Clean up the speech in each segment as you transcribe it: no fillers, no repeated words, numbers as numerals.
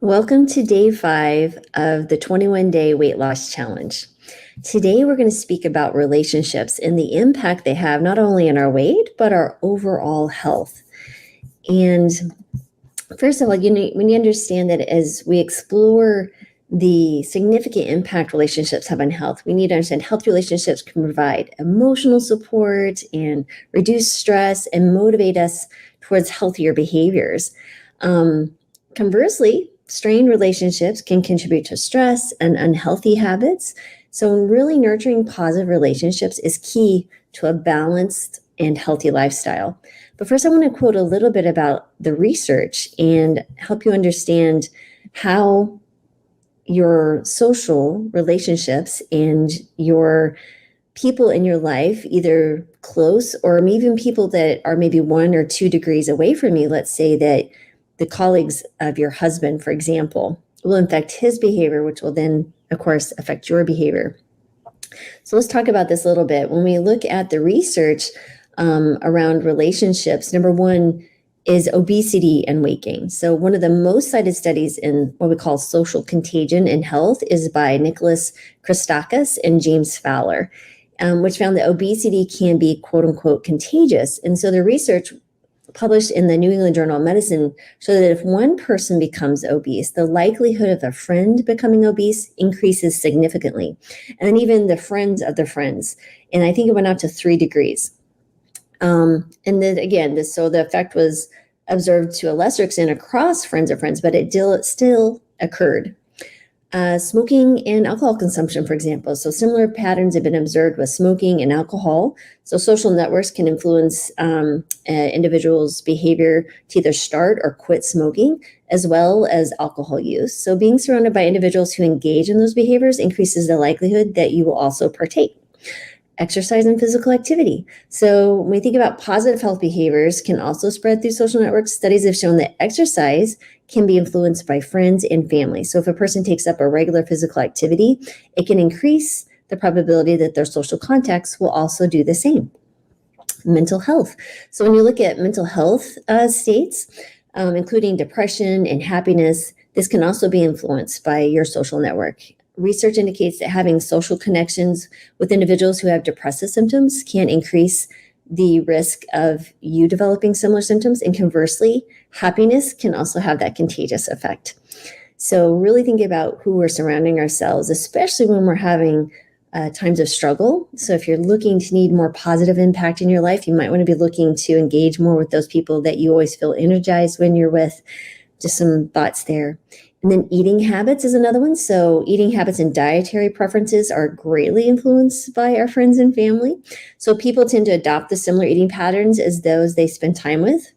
Welcome to day 5 of the 21-day weight loss challenge. Today, we're going to speak about relationships and the impact they have not only on our weight, but our overall health. And first of all, when you understand that as we explore the significant impact relationships have on health, we need to understand healthy relationships can provide emotional support and reduce stress and motivate us towards healthier behaviors. Conversely, strained relationships can contribute to stress and unhealthy habits. So really nurturing positive relationships is key to a balanced and healthy lifestyle. But first, I want to quote a little bit about the research and help you understand how your social relationships and your people in your life, either close or even people that are maybe 1 or 2 degrees away from you, let's say that the colleagues of your husband, for example, will affect his behavior, which will then, of course, affect your behavior. So let's talk about this a little bit. When we look at the research around relationships, number 1 is obesity and weight gain. So one of the most cited studies in what we call social contagion in health is by Nicholas Christakis and James Fowler, which found that obesity can be quote unquote contagious. And so the research published in the New England Journal of Medicine showed that if one person becomes obese, the likelihood of a friend becoming obese increases significantly. And then even the friends of the friends. And I think it went out to 3 degrees. And then again, so the effect was observed to a lesser extent across friends of friends, but it still occurred. Smoking and alcohol consumption, for example. So similar patterns have been observed with smoking and alcohol. So social networks can influence individuals' behavior to either start or quit smoking, as well as alcohol use. So being surrounded by individuals who engage in those behaviors increases the likelihood that you will also partake. Exercise and physical activity. So when we think about positive health behaviors can also spread through social networks, studies have shown that exercise can be influenced by friends and family. So if a person takes up a regular physical activity, it can increase the probability that their social contacts will also do the same. Mental health. So when you look at mental health states, including depression and happiness, this can also be influenced by your social network. Research indicates that having social connections with individuals who have depressive symptoms can increase the risk of you developing similar symptoms. And conversely, happiness can also have that contagious effect. So really think about who we're surrounding ourselves, especially when we're having times of struggle. So if you're looking to need more positive impact in your life, you might want to be looking to engage more with those people that you always feel energized when you're with. Just some thoughts there. And then eating habits is another one. So eating habits and dietary preferences are greatly influenced by our friends and family. So people tend to adopt the similar eating patterns as those they spend time with,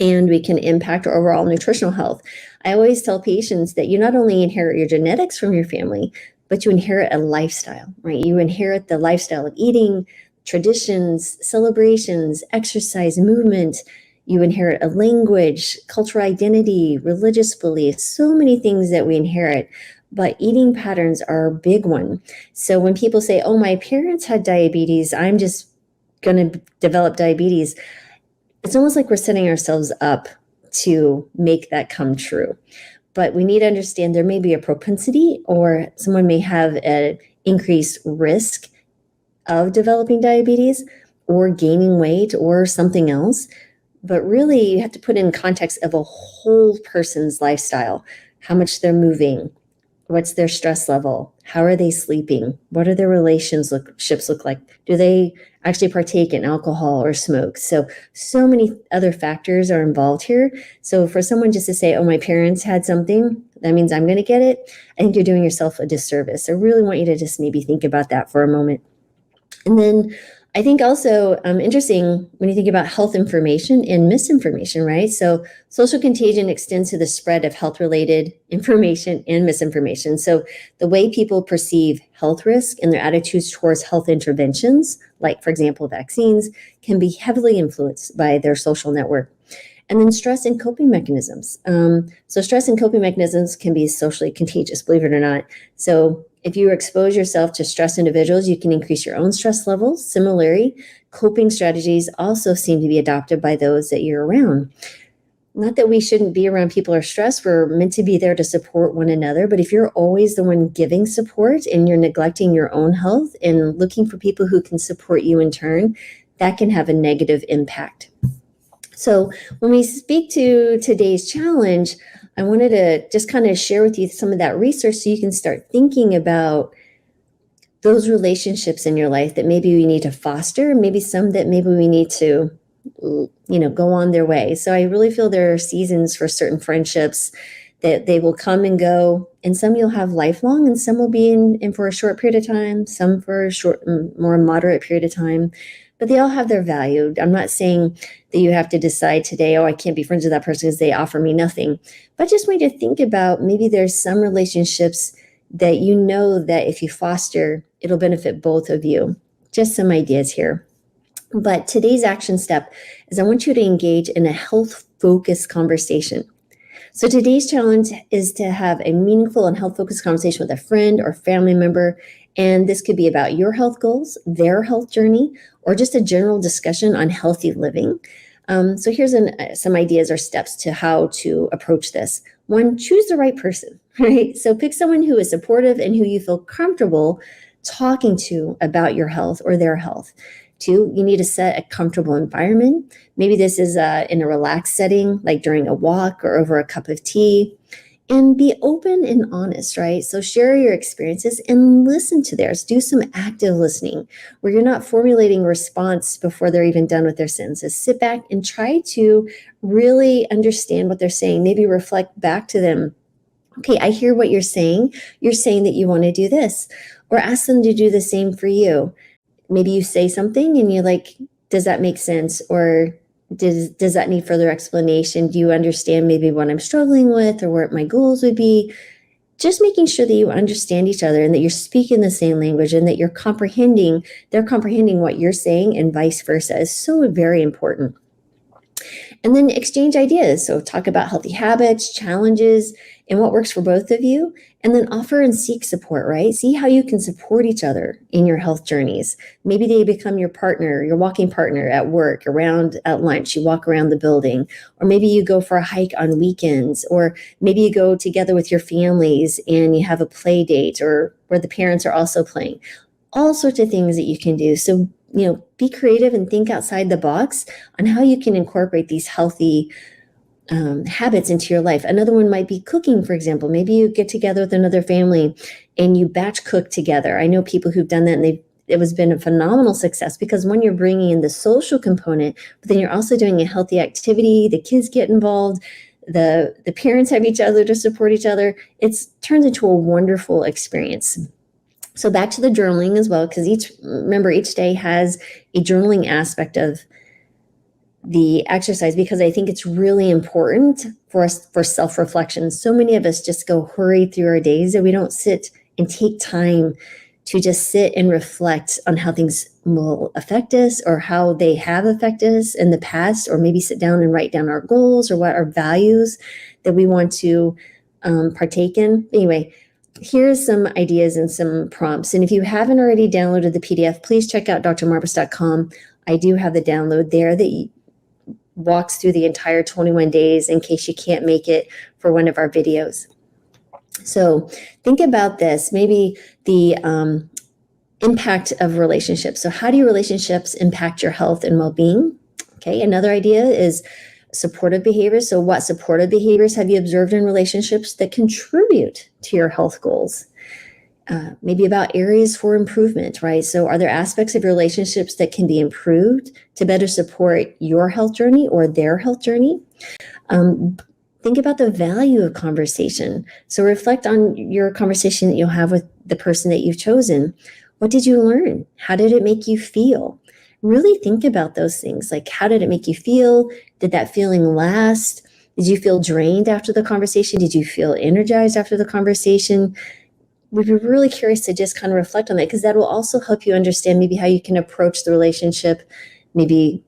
and we can impact our overall nutritional health. I always tell patients that you not only inherit your genetics from your family, but you inherit a lifestyle, right? You inherit the lifestyle of eating, traditions, celebrations, exercise, movement. You inherit a language, cultural identity, religious beliefs, so many things that we inherit, but eating patterns are a big one. So when people say, oh, my parents had diabetes, I'm just going to develop diabetes, it's almost like we're setting ourselves up to make that come true. But we need to understand there may be a propensity or someone may have an increased risk of developing diabetes or gaining weight or something else. But really, you have to put in context of a whole person's lifestyle, how much they're moving, what's their stress level, how are they sleeping, what are their relationships look like, do they actually partake in alcohol or smoke? So many other factors are involved here. So for someone just to say, oh, my parents had something, that means I'm going to get it, I think you're doing yourself a disservice. I really want you to just maybe think about that for a moment. And then I think also interesting when you think about health information and misinformation, right? So social contagion extends to the spread of health-related information and misinformation. So the way people perceive health risk and their attitudes towards health interventions, like, for example, vaccines, can be heavily influenced by their social network. And then stress and coping mechanisms. So stress and coping mechanisms can be socially contagious, believe it or not. So if you expose yourself to stressed individuals, you can increase your own stress levels. Similarly, coping strategies also seem to be adopted by those that you're around. not that we shouldn't be around people who are stressed. We're meant to be there to support one another. But if you're always the one giving support and you're neglecting your own health and looking for people who can support you in turn, that can have a negative impact. So when we speak to today's challenge, I wanted to just kind of share with you some of that research so you can start thinking about those relationships in your life that maybe we need to foster, maybe some that maybe we need to, go on their way. So I really feel there are seasons for certain friendships that they will come and go, and some you'll have lifelong, and some will be in for a short period of time, some for a short, more moderate period of time, but they all have their value. I'm not saying that you have to decide today, oh, I can't be friends with that person because they offer me nothing, but just want you to think about maybe there's some relationships that you know that if you foster, it'll benefit both of you. Just some ideas here. But today's action step is I want you to engage in a health-focused conversation. So today's challenge is to have a meaningful and health-focused conversation with a friend or family member. And this could be about your health goals, their health journey, or just a general discussion on healthy living. So here's some ideas or steps to how to approach this. One, choose the right person, right? So pick someone who is supportive and who you feel comfortable talking to about your health or their health. Two, you need to set a comfortable environment. Maybe this is in a relaxed setting, like during a walk or over a cup of tea. And be open and honest, right? So share your experiences and listen to theirs. Do some active listening where you're not formulating a response before they're even done with their sentences. Sit back and try to really understand what they're saying. Maybe reflect back to them. Okay, I hear what you're saying. You're saying that you want to do this. Or ask them to do the same for you. Maybe you say something and you're like, does that make sense? Or does that need further explanation? Do you understand maybe what I'm struggling with or what my goals would be? Just making sure that you understand each other and that you're speaking the same language and that they're comprehending what you're saying and vice versa is so very important. And then exchange ideas. So talk about healthy habits, challenges, and what works for both of you. And then offer and seek support, right? See how you can support each other in your health journeys. Maybe they become your partner, your walking partner at work, around at lunch, you walk around the building, or maybe you go for a hike on weekends, or maybe you go together with your families and you have a play date or where the parents are also playing. All sorts of things that you can do. So, be creative and think outside the box on how you can incorporate these healthy habits into your life. Another one might be cooking, for example. Maybe you get together with another family and you batch cook together. I know people who've done that and it has been a phenomenal success because when you're bringing in the social component, but then you're also doing a healthy activity, the kids get involved, the parents have each other to support each other. It turns into a wonderful experience. So back to the journaling as well, because each day has a journaling aspect of the exercise, because I think it's really important for us for self-reflection. So many of us just go hurry through our days that we don't sit and take time to just sit and reflect on how things will affect us or how they have affected us in the past, or maybe sit down and write down our goals or what our values that we want to partake in. Anyway, here's some ideas and some prompts. And if you haven't already downloaded the PDF, please check out drmarbus.com. I do have the download there that walks through the entire 21 days in case you can't make it for one of our videos. So think about this, maybe the impact of relationships. So how do your relationships impact your health and well-being? Okay, another idea is supportive behaviors. So what supportive behaviors have you observed in relationships that contribute to your health goals? Maybe about areas for improvement, right? So are there aspects of your relationships that can be improved to better support your health journey or their health journey? Think about the value of conversation. So reflect on your conversation that you'll have with the person that you've chosen. What did you learn? How did it make you feel? Really think about those things. Like, how did it make you feel? Did that feeling last? Did you feel drained after the conversation? Did you feel energized after the conversation? We'd be really curious to just kind of reflect on that, because that will also help you understand maybe how you can approach the relationship. Maybe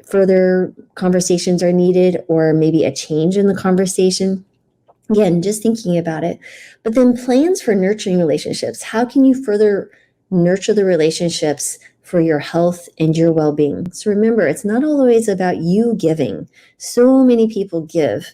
further conversations are needed, or maybe a change in the conversation. Again, just thinking about it. But then plans for nurturing relationships. How can you further nurture the relationships for your health and your well-being. So remember, it's not always about you giving. So many people give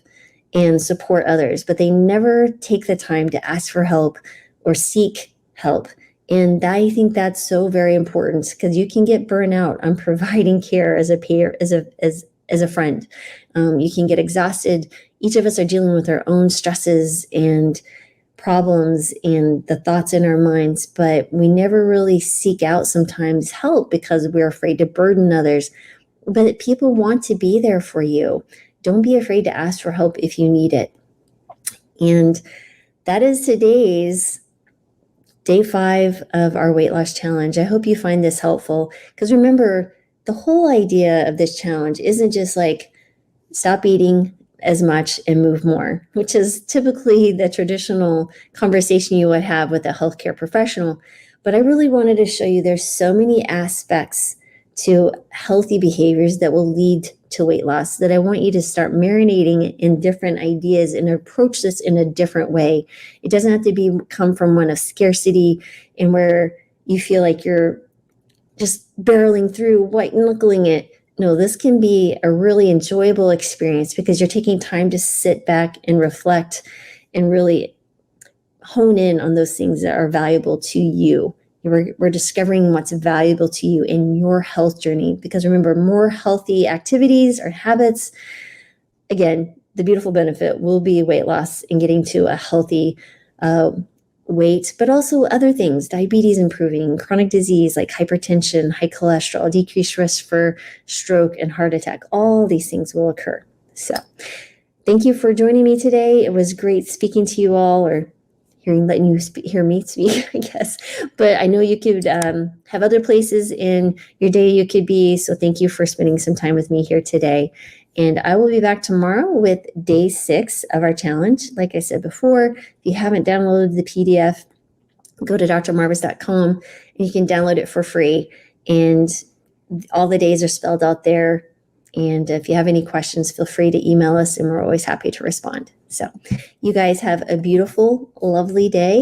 and support others, but they never take the time to ask for help or seek help. And I think that's so very important, because you can get burnt out on providing care as a peer, as a friend. You can get exhausted. Each of us are dealing with our own stresses and problems and the thoughts in our minds, but we never really seek out sometimes help because we're afraid to burden others. But people want to be there for you. Don't be afraid to ask for help if you need it. And that is today's day 5 of our weight loss challenge. I hope you find this helpful, because remember, the whole idea of this challenge isn't just like stop eating as much and move more, which is typically the traditional conversation you would have with a healthcare professional. But I really wanted to show you there's so many aspects to healthy behaviors that will lead to weight loss that I want you to start marinating in different ideas and approach this in a different way. It doesn't have to come from one of scarcity and where you feel like you're just barreling through, white knuckling it. No, this can be a really enjoyable experience because you're taking time to sit back and reflect and really hone in on those things that are valuable to you. We're discovering what's valuable to you in your health journey, because remember, more healthy activities or habits, again, the beautiful benefit will be weight loss and getting to a healthy weight, but also other things, diabetes improving, chronic disease like hypertension, high cholesterol, decreased risk for stroke and heart attack. All these things will occur. So thank you for joining me today. It was great speaking to you all, or letting you hear me speak, I guess. But I know you could have other places in your day you could be. So thank you for spending some time with me here today. And I will be back tomorrow with day 6 of our challenge. Like I said before, if you haven't downloaded the PDF, go to drmarvis.com and you can download it for free. And all the days are spelled out there. And if you have any questions, feel free to email us, and we're always happy to respond. So you guys have a beautiful, lovely day.